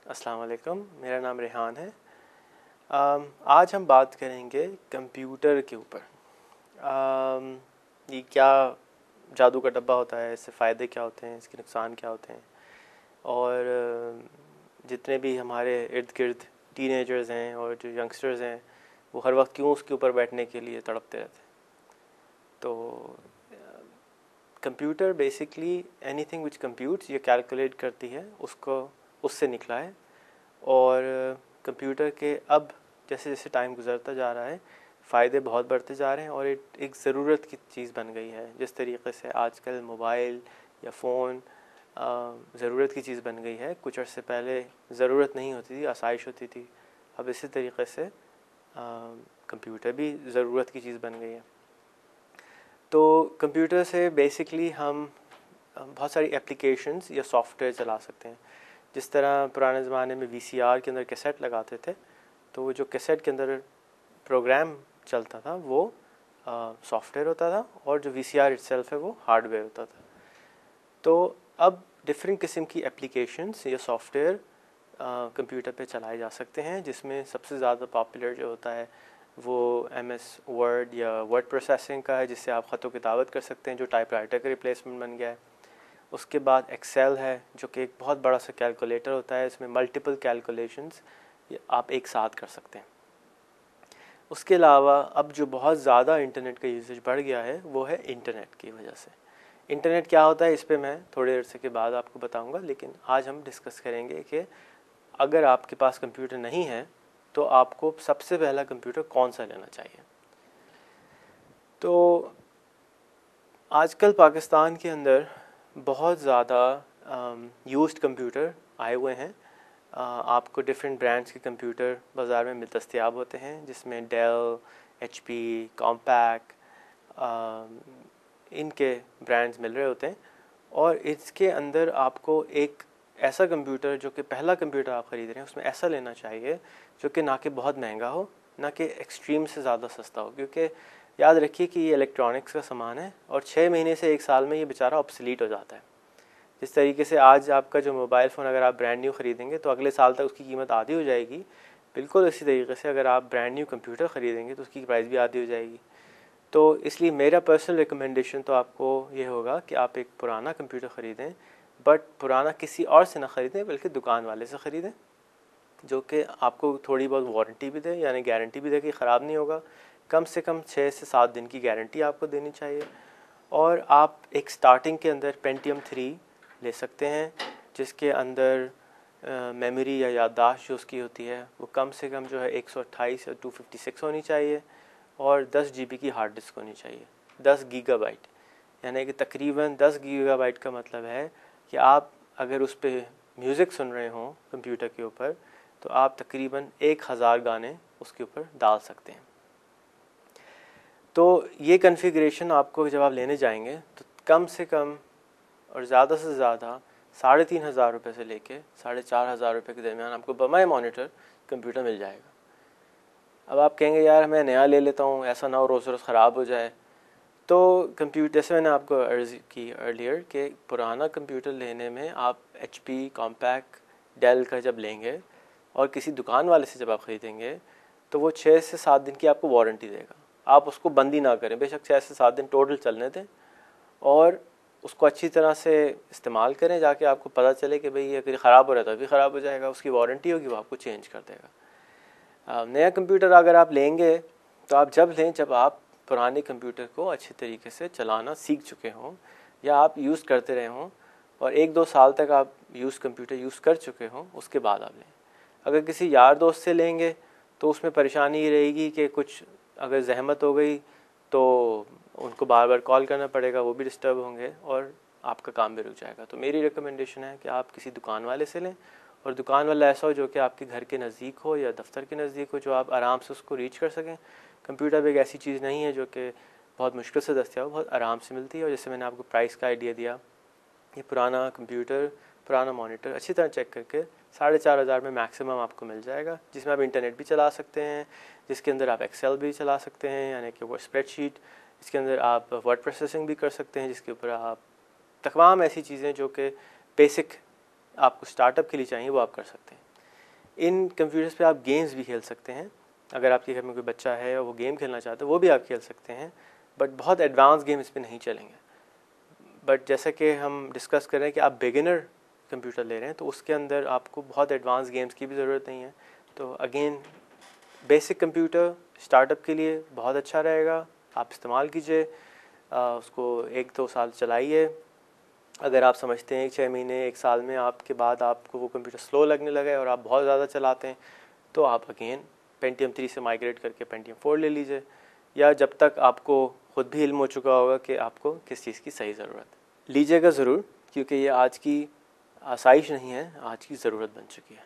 अस्सलाम वालेकुम, मेरा नाम रेहान है। आज हम बात करेंगे कंप्यूटर के ऊपर। ये क्या जादू का डब्बा होता है, इससे फ़ायदे क्या होते हैं, इसके नुकसान क्या होते हैं, और जितने भी हमारे इर्द गिर्द टीनेजर्स हैं और जो यंगस्टर्स हैं वो हर वक्त क्यों उसके ऊपर बैठने के लिए तड़पते रहते हैं। तो computer basically anything which computes, ये कैलकुलेट करती है, उसको उससे निकला है। और कंप्यूटर के अब जैसे जैसे टाइम गुजरता जा रहा है फ़ायदे बहुत बढ़ते जा रहे हैं और एक ज़रूरत की चीज़ बन गई है। जिस तरीके से आजकल मोबाइल या फ़ोन ज़रूरत की चीज़ बन गई है, कुछ अर्से पहले ज़रूरत नहीं होती थी, आसाइश होती थी। अब इसी तरीके से कंप्यूटर भी ज़रूरत की चीज़ बन गई है। तो कंप्यूटर से बेसिकली हम बहुत सारी एप्लीकेशंस या सॉफ्टवेयर चला सकते हैं। जिस तरह पुराने ज़माने में वीसीआर के अंदर कैसेट लगाते थे, तो वो जो कैसेट के अंदर प्रोग्राम चलता था वो सॉफ्टवेयर होता था, और जो वीसीआर इटसेल्फ है वो हार्डवेयर होता था। तो अब डिफरेंट किस्म की एप्लीकेशंस या सॉफ्टवेयर कंप्यूटर पे चलाए जा सकते हैं, जिसमें सबसे ज़्यादा पॉपुलर जो होता है वो MS वर्ड या वर्ड प्रोसेसिंग का है, जिससे आप ख़त व किताबत कर सकते हैं, जो टाइपराइटर का रिप्लेसमेंट बन गया है। उसके बाद एक्सेल है, जो कि एक बहुत बड़ा सा कैलकुलेटर होता है, इसमें मल्टीपल कैलकुलेशंस आप एक साथ कर सकते हैं। उसके अलावा अब जो बहुत ज़्यादा इंटरनेट का यूसेज बढ़ गया है वो है इंटरनेट की वजह से। इंटरनेट क्या होता है इस पे मैं थोड़ी देर से के बाद आपको बताऊंगा, लेकिन आज हम डिस्कस करेंगे कि अगर आपके पास कंप्यूटर नहीं है तो आपको सबसे पहला कंप्यूटर कौन सा लेना चाहिए। तो आजकल पाकिस्तान के अंदर बहुत ज़्यादा यूज्ड कंप्यूटर आए हुए हैं। आपको डिफरेंट ब्रांड्स के कंप्यूटर बाज़ार में दस्तयाब होते हैं, जिसमें डेल, HP, कॉम्पैक, इनके ब्रांड्स मिल रहे होते हैं। और इसके अंदर आपको एक ऐसा कंप्यूटर, जो कि पहला कंप्यूटर आप ख़रीद रहे हैं, उसमें ऐसा लेना चाहिए जो कि ना कि बहुत महंगा हो, ना कि एक्सट्रीम से ज़्यादा सस्ता हो। क्योंकि याद रखिए कि ये इलेक्ट्रॉनिक्स का सामान है और 6 महीने से 1 साल में ये बेचारा ऑब्सलीट हो जाता है। जिस तरीके से आज आपका जो मोबाइल फ़ोन अगर आप ब्रांड न्यू ख़रीदेंगे तो अगले साल तक उसकी कीमत आधी हो जाएगी, बिल्कुल इसी तरीके से अगर आप ब्रांड न्यू कंप्यूटर ख़रीदेंगे तो उसकी प्राइस भी आधी हो जाएगी। तो इसलिए मेरा पर्सनल रिकमेंडेशन तो आपको ये होगा कि आप एक पुराना कंप्यूटर ख़रीदें, बट पुराना किसी और से ना ख़रीदें बल्कि दुकान वाले से ख़रीदें, जो कि आपको थोड़ी बहुत वारंटी भी दे, यानी गारंटी भी दे कि ख़राब नहीं होगा। कम से कम 6 से 7 दिन की गारंटी आपको देनी चाहिए। और आप एक स्टार्टिंग के अंदर पेंटियम 3 ले सकते हैं, जिसके अंदर मेमोरी या याददाश्त जो उसकी होती है वो कम से कम जो है 128 या 256 होनी चाहिए, और 10 GB की हार्ड डिस्क होनी चाहिए। 10 गीगाबाइट, यानी कि तकरीबन 10 गीगाबाइट का मतलब है कि आप अगर उस पर म्यूज़िक सुन रहे हों कंप्यूटर के ऊपर, तो आप तकरीबन 1000 गाने उसके ऊपर डाल सकते हैं। तो ये कॉन्फ़िगरेशन आपको जब आप लेने जाएंगे तो कम से कम और ज़्यादा से ज़्यादा 3500 रुपये से लेके 4500 रुपये के दरमियान आपको बमाए मॉनिटर कंप्यूटर मिल जाएगा। अब आप कहेंगे यार मैं नया ले लेता हूँ, ऐसा ना हो रोज़ रोज़ ख़राब हो जाए। तो कंप्यूटर, जैसे मैंने आपको अर्ज़ की अर्लियर कि पुराना कंप्यूटर लेने में आप HP, कॉम्पैक, डेल का जब लेंगे और किसी दुकान वाले से जब आप ख़रीदेंगे तो वो 6 से 7 दिन की आपको वारंटी देगा। आप उसको बंद ही ना करें, बेशक 6 से 7 दिन टोटल चलने दें और उसको अच्छी तरह से इस्तेमाल करें, जाके आपको पता चले कि भाई ये अगर ख़राब हो रहा है तो भी ख़राब हो जाएगा, उसकी वारंटी होगी, वो आपको चेंज कर देगा। नया कंप्यूटर अगर आप लेंगे तो आप जब लें जब आप पुराने कंप्यूटर को अच्छे तरीके से चलाना सीख चुके हों या आप यूज़ करते रहे हों और 1-2 साल तक आप कंप्यूटर यूज़ कर चुके हों, उसके बाद आप लें। अगर किसी यार दोस्त से लेंगे तो उसमें परेशानी ये रहेगी कि कुछ अगर जहमत हो गई तो उनको बार बार कॉल करना पड़ेगा, वो भी डिस्टर्ब होंगे और आपका काम भी रुक जाएगा। तो मेरी रिकमेंडेशन है कि आप किसी दुकान वाले से लें, और दुकान वाला ऐसा हो जो कि आपके घर के नज़दीक हो या दफ्तर के नज़दीक हो, जो आप आराम से उसको रीच कर सकें। कंप्यूटर एक ऐसी चीज़ नहीं है जो कि बहुत मुश्किल से दस्तियाब, बहुत आराम से मिलती है। और जैसे मैंने आपको प्राइस का आइडिया दिया, ये पुराना कंप्यूटर, पुराना मॉनिटर अच्छी तरह चेक करके 4500 में मैक्सिमम आपको मिल जाएगा, जिसमें आप इंटरनेट भी चला सकते हैं, जिसके अंदर आप एक्सेल भी चला सकते हैं यानी कि वो स्प्रेडशीट, इसके अंदर आप वर्ड प्रोसेसिंग भी कर सकते हैं, जिसके ऊपर आप तमाम ऐसी चीज़ें जो कि बेसिक आपको स्टार्टअप के लिए चाहिए वो आप कर सकते हैं। इन कंप्यूटर्स पे आप गेम्स भी खेल सकते हैं। अगर आपके घर में कोई बच्चा है और वो गेम खेलना चाहता है वो भी आप खेल सकते हैं, बट बहुत एडवांस गेम इस पे नहीं चलेंगे। बट जैसा कि हम डिस्कस कर रहे हैं कि आप बिगिनर कंप्यूटर ले रहे हैं तो उसके अंदर आपको बहुत एडवांस गेम्स की भी ज़रूरत नहीं है। तो अगेन बेसिक कंप्यूटर स्टार्टअप के लिए बहुत अच्छा रहेगा, आप इस्तेमाल कीजिए, उसको 1-2 साल चलाइए। अगर आप समझते हैं 6 महीने 1 साल में आपके बाद आपको वो कंप्यूटर स्लो लगने लगा है और आप बहुत ज़्यादा चलाते हैं तो आप अगेन पेंटियम 3 से माइग्रेट करके पेंटियम 4 ले लीजिए, या जब तक आपको खुद भी इल्म हो चुका होगा कि आपको किस चीज़ की सही ज़रूरत है। लीजिएगा ज़रूर, क्योंकि ये आज की आसाइश नहीं है, आज की ज़रूरत बन चुकी है।